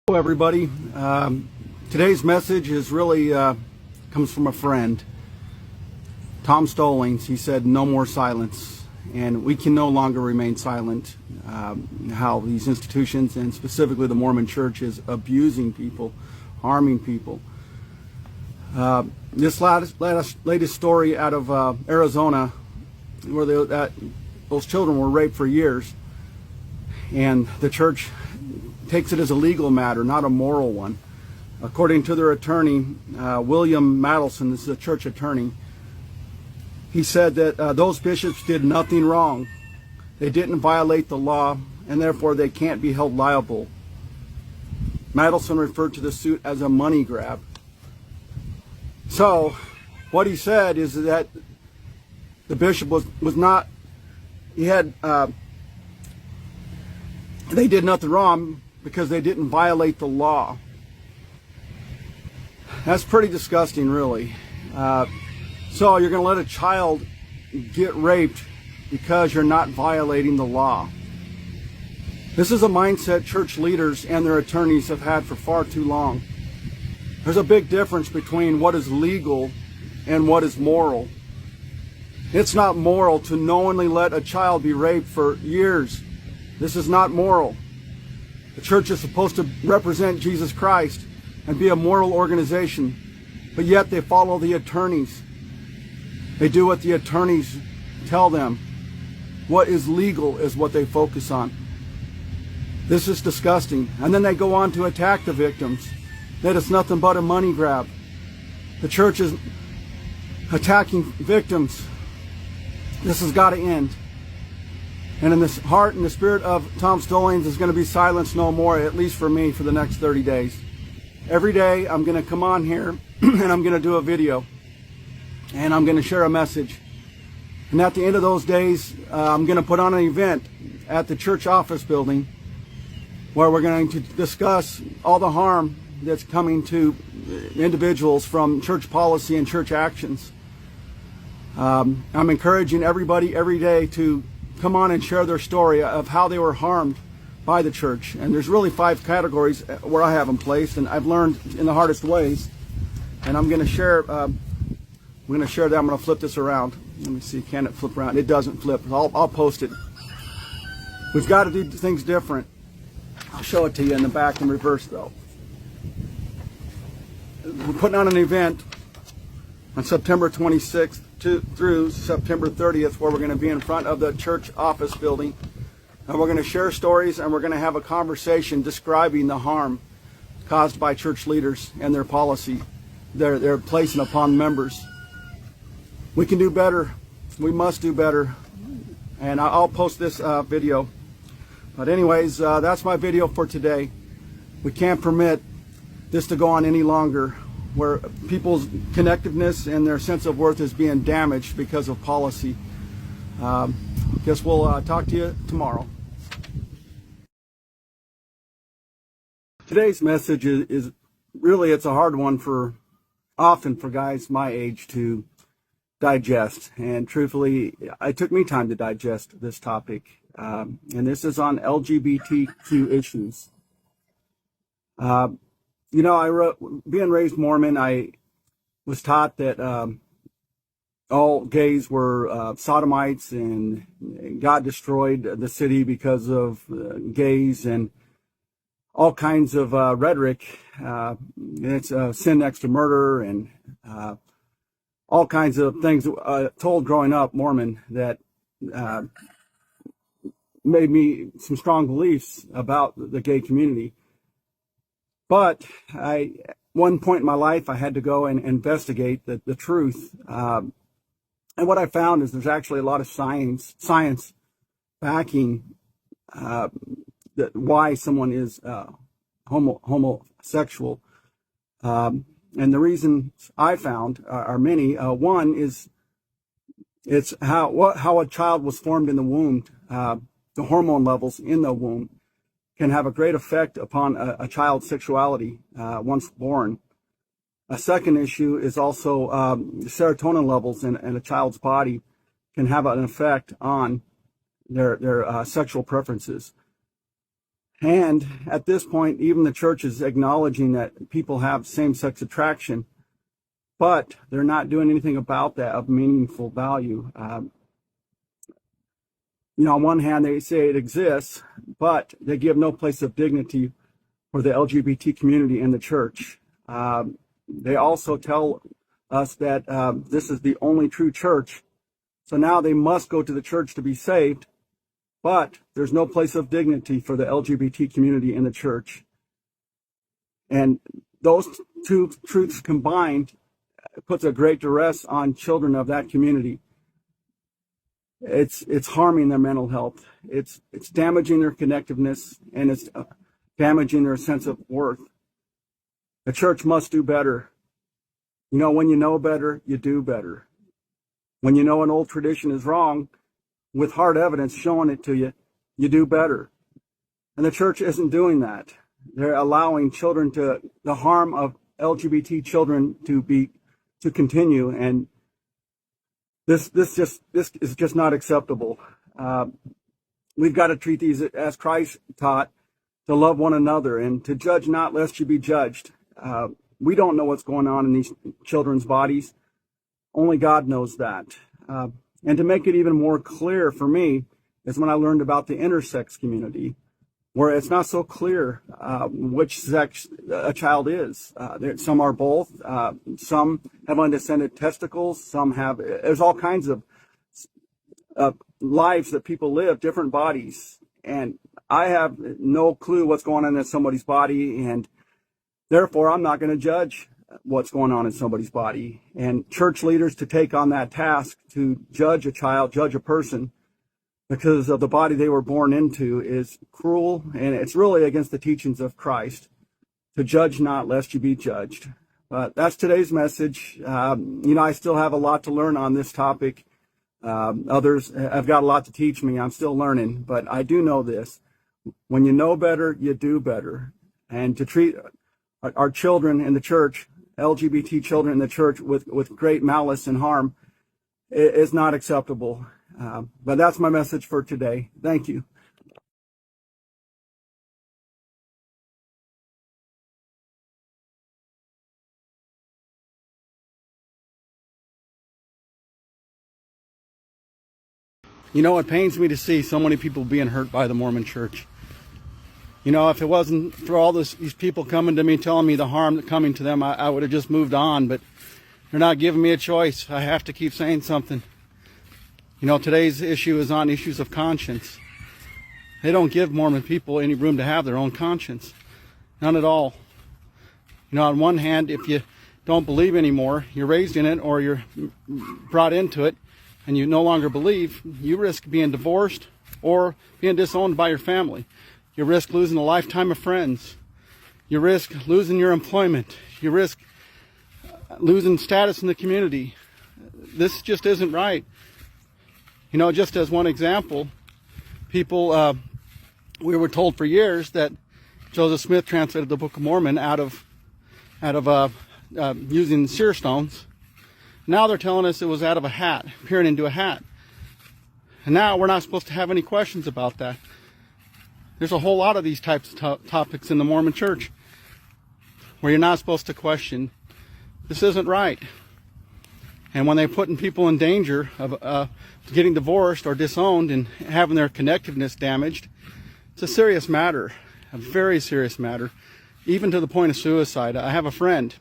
Hello everybody. Today's message is really comes from a friend, Tom Stallings. He said no more silence, and we can no longer remain silent. How these institutions, and specifically the Mormon Church, is abusing people, harming people. This latest story out of Arizona, where those children were raped for years, and the church takes it as a legal matter, not a moral one. According to their attorney, William Madelson, this is a church attorney, he said that those bishops did nothing wrong. They didn't violate the law, and therefore they can't be held liable. Madelson referred to the suit as a money grab. So, what he said is that the bishop was not, they did nothing wrong because they didn't violate the law. That's pretty disgusting, really. So you're going to let a child get raped because you're not violating the law. This is a mindset church leaders and their attorneys have had for far too long. There's a big difference between what is legal and what is moral. It's not moral to knowingly let a child be raped for years. This is not moral. The church is supposed to represent Jesus Christ and be a moral organization, but yet they follow the attorneys. They do what the attorneys tell them. What is legal is what they focus on. This is disgusting. And then they go on to attack the victims, that it's nothing but a money grab. The church is attacking victims. This has got to end. And in the heart and the spirit of Tom Stallings is going to be silence no more, at least for me, for the next 30 days. Every day I'm going to come on here and I'm going to do a video. And I'm going to share a message. And at the end of those days, I'm going to put on an event at the church office building where we're going to discuss all the harm that's coming to individuals from church policy and church actions. I'm encouraging everybody every day to come on and share their story of how they were harmed by the church. And there's really 5 categories where I have them placed, and I've learned in the hardest ways. And I'm going to share. I'm going to share that. I'm going to flip this around. Let me see. Can it flip around? It doesn't flip. I'll post it. We've got to do things different. I'll show it to you in the back in reverse, though. We're putting on an event on September 26th through September 30th, where we're going to be in front of the church office building, and we're going to share stories, and we're going to have a conversation describing the harm caused by church leaders and their policy they're placing upon members. We can do better. We must do better. And I'll post this video. But anyways, that's my video for today. We can't permit this to go on any longer, where people's connectiveness and their sense of worth is being damaged because of policy. Guess we'll talk to you tomorrow. Today's message is really, it's a hard one often for guys my age to digest. And truthfully, it took me time to digest this topic. And this is on LGBTQ issues. You know, being raised Mormon, I was taught that all gays were sodomites, and God destroyed the city because of gays, and all kinds of rhetoric. It's sin next to murder, and all kinds of things told growing up Mormon that made me some strong beliefs about the gay community. But at one point in my life, I had to go and investigate the truth. And what I found is there's actually a lot of science backing why someone is homosexual. And the reasons I found are many. One is it's how a child was formed in the womb. The hormone levels in the womb can have a great effect upon a child's sexuality once born. A second issue is also serotonin levels in a child's body can have an effect on their sexual preferences. And at this point, even the church is acknowledging that people have same-sex attraction, but they're not doing anything about that of meaningful value. On one hand, they say it exists, but they give no place of dignity for the LGBT community in the church. They also tell us that this is the only true church. So now they must go to the church to be saved, but there's no place of dignity for the LGBT community in the church. And those two truths combined puts a great duress on children of that community. It's harming their mental health. It's damaging their connectiveness, and it's damaging their sense of worth. The church must do better. When you know better, you do better. When you know an old tradition is wrong, with hard evidence showing it to you, you do better. And the church isn't doing that. They're allowing the harm of LGBT children to continue, and this is just not acceptable. We've got to treat these as Christ taught, to love one another and to judge not lest you be judged. We don't know what's going on in these children's bodies. Only God knows that. And to make it even more clear for me is when I learned about the intersex community, where it's not so clear which sex a child is. Some are both. Some have undescended testicles. There's all kinds of lives that people live, different bodies. And I have no clue what's going on in somebody's body, and therefore I'm not going to judge what's going on in somebody's body. And church leaders to take on that task to judge a child, judge a person, because of the body they were born into is cruel, and it's really against the teachings of Christ. To judge not lest you be judged. But that's today's message. I still have a lot to learn on this topic. Others have got a lot to teach me. I'm still learning, but I do know this. When you know better, you do better. And to treat our children in the church, LGBT children in the church, with great malice and harm is not acceptable. But that's my message for today. Thank you. It pains me to see so many people being hurt by the Mormon Church. If it wasn't for all these people coming to me telling me the harm that's coming to them, I would have just moved on. But they're not giving me a choice. I have to keep saying something. Today's issue is on issues of conscience. They don't give Mormon people any room to have their own conscience. None at all. On one hand, if you don't believe anymore, you're raised in it or you're brought into it, and you no longer believe, you risk being divorced or being disowned by your family. You risk losing a lifetime of friends. You risk losing your employment. You risk losing status in the community. This just isn't right. Just as one example, people, we were told for years that Joseph Smith translated the Book of Mormon out of using seer stones. Now they're telling us it was out of a hat, peering into a hat. And now we're not supposed to have any questions about that. There's a whole lot of these types of topics in the Mormon Church where you're not supposed to question. This isn't right. And when they're putting people in danger of getting divorced or disowned and having their connectiveness damaged, it's a serious matter, a very serious matter, even to the point of suicide. I have a friend.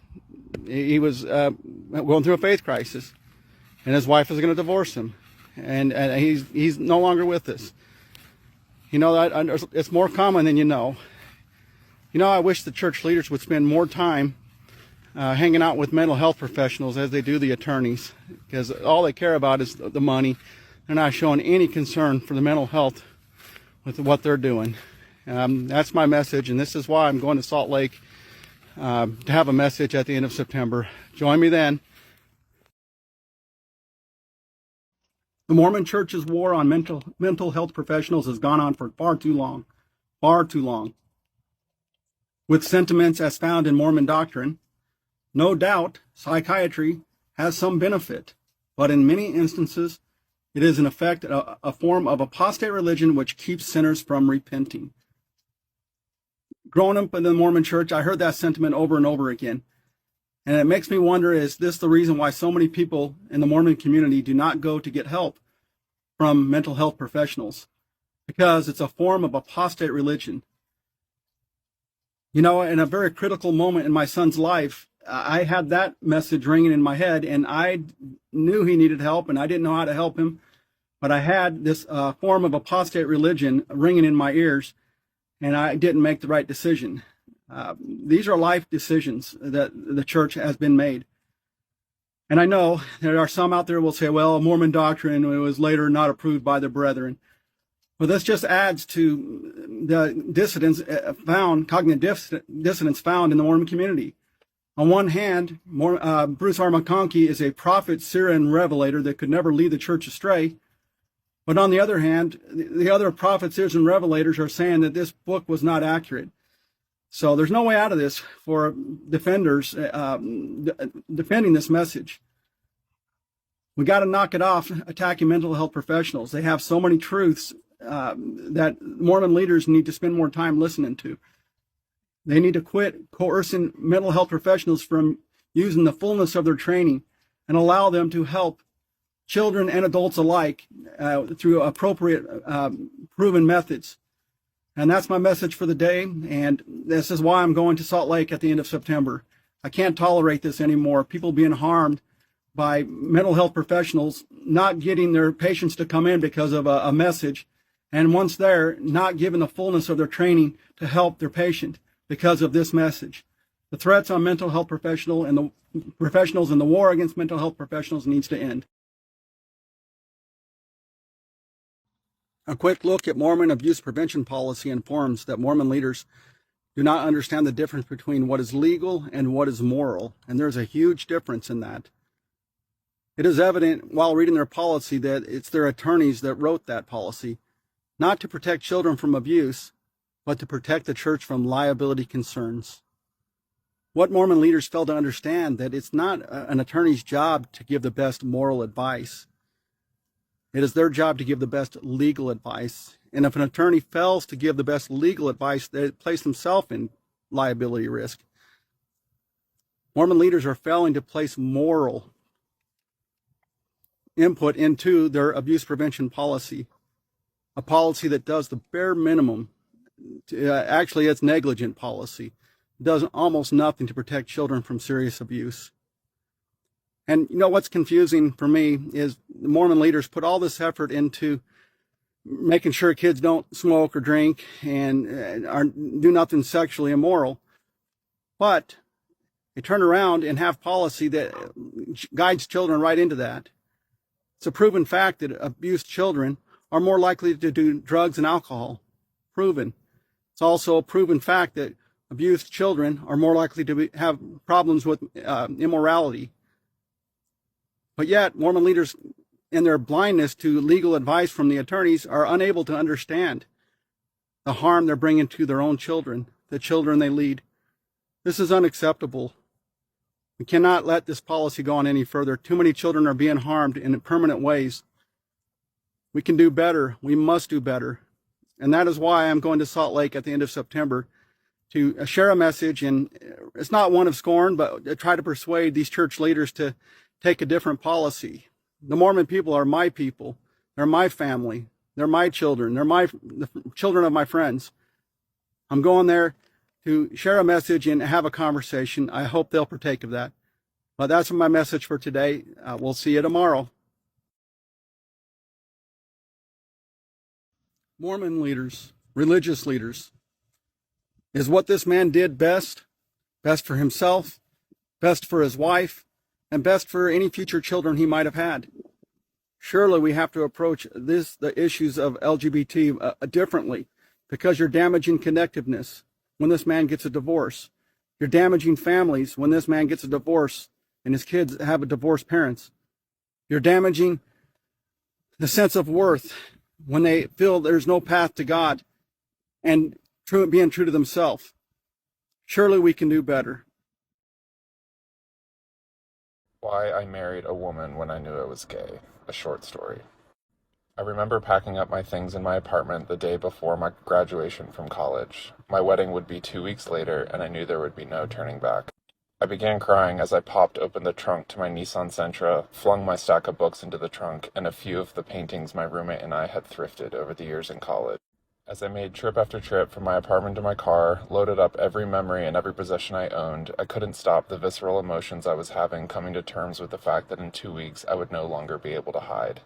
He was going through a faith crisis, and his wife is going to divorce him, and he's no longer with us. It's more common than you know. I wish the church leaders would spend more time hanging out with mental health professionals as they do the attorneys, because all they care about is the money. They're not showing any concern for the mental health with what they're doing. That's my message, and this is why I'm going to Salt Lake to have a message at the end of September. Join me then. The Mormon Church's war on mental health professionals has gone on for far too long. With sentiments as found in Mormon doctrine, no doubt psychiatry has some benefit, but in many instances, it is in effect a form of apostate religion which keeps sinners from repenting. growing up in the Mormon Church, I heard that sentiment over and over again. And it makes me wonder, is this the reason why so many people in the Mormon community do not go to get help from mental health professionals? Because it's a form of apostate religion. You know, in a very critical moment in my son's life, I had that message ringing in my head, and I knew he needed help, and I didn't know how to help him. But I had this form of apostate religion ringing in my ears, and I didn't make the right decision. These are life decisions that the church has been made. And I know there are some out there who will say, well, Mormon doctrine was later not approved by the brethren. Well, this just adds to the dissidence found, cognitive dissonance found in the Mormon community. On one hand, Bruce R. McConkie is a prophet, seer, and revelator that could never lead the church astray. But on the other hand, the other prophets, seers, and revelators are saying that this book was not accurate. So there's no way out of this for defenders defending this message. We got to knock it off attacking mental health professionals. They have so many truths that Mormon leaders need to spend more time listening to. They need to quit coercing mental health professionals from using the fullness of their training and allow them to help children and adults alike through appropriate proven methods. And that's my message for the day. And this is why I'm going to Salt Lake at the end of September. I can't tolerate this anymore. People being harmed by mental health professionals not getting their patients to come in because of a message. And once there, not giving the fullness of their training to help their patient because of this message. The threats on mental health professionals and the war against mental health professionals needs to end. A quick look at Mormon abuse prevention policy informs that Mormon leaders do not understand the difference between what is legal and what is moral, and there's a huge difference in that. It is evident while reading their policy that it's their attorneys that wrote that policy, not to protect children from abuse, but to protect the church from liability concerns. What Mormon leaders fail to understand that it's not an attorney's job to give the best moral advice. It is their job to give the best legal advice. And if an attorney fails to give the best legal advice, they place themselves in liability risk. Mormon leaders are failing to place moral input into their abuse prevention policy, a policy that does the bare minimum. Actually, it's negligent policy. It does almost nothing to protect children from serious abuse. And you know what's confusing for me is the Mormon leaders put all this effort into making sure kids don't smoke or drink and do nothing sexually immoral. But they turn around and have policy that guides children right into that. It's a proven fact that abused children are more likely to do drugs and alcohol. Proven. It's also a proven fact that abused children are more likely to have problems with immorality. But yet, Mormon leaders, in their blindness to legal advice from the attorneys, are unable to understand the harm they're bringing to their own children, the children they lead. This is unacceptable. We cannot let this policy go on any further. Too many children are being harmed in permanent ways. We can do better. We must do better. And that is why I'm going to Salt Lake at the end of September to share a message. And it's not one of scorn, but try to persuade these church leaders to take a different policy. The Mormon people are my people. They're my family. They're my children. They're the children of my friends. I'm going there to share a message and have a conversation. I hope they'll partake of that. But that's my message for today. We'll see you tomorrow. Mormon leaders, religious leaders, is what this man did best for himself, best for his wife, and best for any future children he might have had. Surely we have to approach the issues of LGBT differently, because you're damaging connectiveness when this man gets a divorce. You're damaging families when this man gets a divorce and his kids have divorced parents. You're damaging the sense of worth when they feel there's no path to God and being true to themselves. Surely we can do better. Why I married a woman when I knew I was gay. A short story. I remember packing up my things in my apartment the day before my graduation from college. My wedding would be 2 weeks later, and I knew there would be no turning back. I began crying as I popped open the trunk to my Nissan Sentra, flung my stack of books into the trunk, and a few of the paintings my roommate and I had thrifted over the years in college. As I made trip after trip from my apartment to my car, loaded up every memory and every possession I owned, I couldn't stop the visceral emotions I was having, coming to terms with the fact that in 2 weeks I would no longer be able to hide.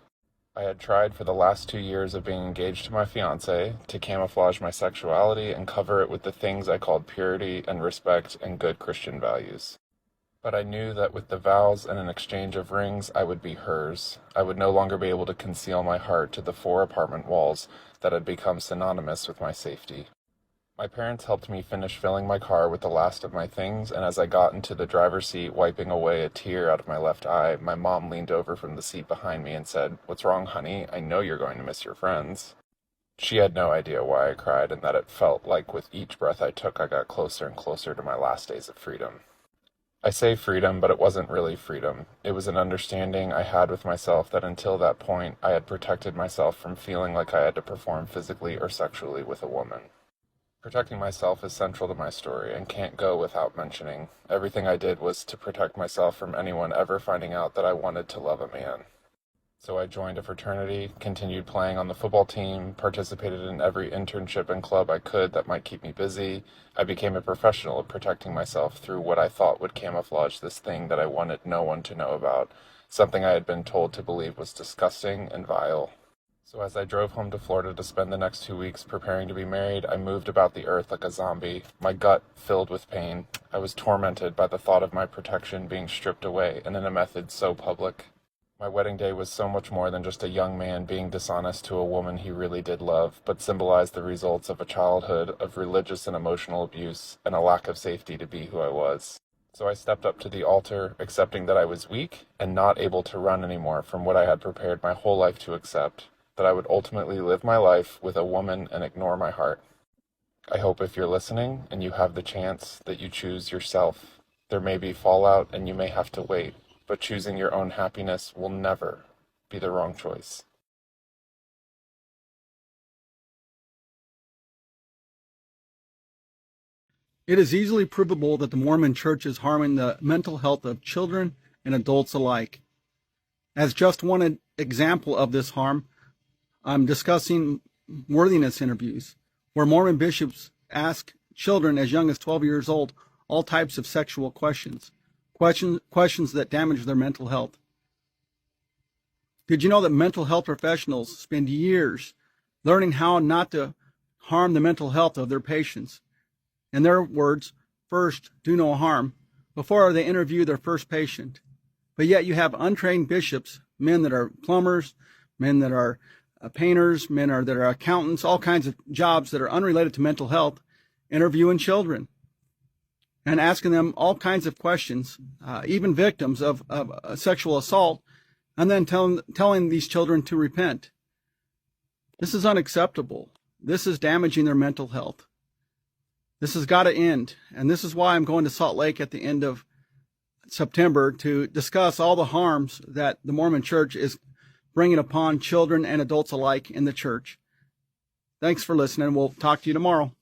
I had tried for the last 2 years of being engaged to my fiancé to camouflage my sexuality and cover it with the things I called purity and respect and good Christian values. But I knew that with the vows and an exchange of rings, I would be hers. I would no longer be able to conceal my heart to the 4 apartment walls that had become synonymous with my safety. My parents helped me finish filling my car with the last of my things, and as I got into the driver's seat, wiping away a tear out of my left eye, my mom leaned over from the seat behind me and said, "What's wrong, honey? I know you're going to miss your friends." She had no idea why I cried, and that it felt like with each breath I took, I got closer and closer to my last days of freedom. I say freedom, but it wasn't really freedom. It was an understanding I had with myself that until that point, I had protected myself from feeling like I had to perform physically or sexually with a woman. Protecting myself is central to my story and can't go without mentioning. Everything I did was to protect myself from anyone ever finding out that I wanted to love a man. So I joined a fraternity, continued playing on the football team, participated in every internship and club I could that might keep me busy. I became a professional at protecting myself through what I thought would camouflage this thing that I wanted no one to know about, something I had been told to believe was disgusting and vile. So as I drove home to Florida to spend the next 2 weeks preparing to be married, I moved about the earth like a zombie, my gut filled with pain. I was tormented by the thought of my protection being stripped away, and in a method so public. My wedding day was so much more than just a young man being dishonest to a woman he really did love, but symbolized the results of a childhood of religious and emotional abuse and a lack of safety to be who I was. So I stepped up to the altar, accepting that I was weak and not able to run anymore from what I had prepared my whole life to accept, that I would ultimately live my life with a woman and ignore my heart. I hope if you're listening and you have the chance that you choose yourself. There may be fallout and you may have to wait, but choosing your own happiness will never be the wrong choice. It is easily provable that the Mormon Church is harming the mental health of children and adults alike. As just one example of this harm, I'm discussing worthiness interviews, where Mormon bishops ask children as young as 12 years old all types of sexual questions that damage their mental health. Did you know that mental health professionals spend years learning how not to harm the mental health of their patients? In their words, first, do no harm, before they interview their first patient. But yet you have untrained bishops, men that are plumbers, men that are painters, men that are accountants, all kinds of jobs that are unrelated to mental health, interviewing children and asking them all kinds of questions, even victims of sexual assault, and then telling these children to repent. This is unacceptable. This is damaging their mental health. This has got to end, and this is why I'm going to Salt Lake at the end of September to discuss all the harms that the Mormon Church is bringing upon children and adults alike in the church. Thanks for listening. We'll talk to you tomorrow.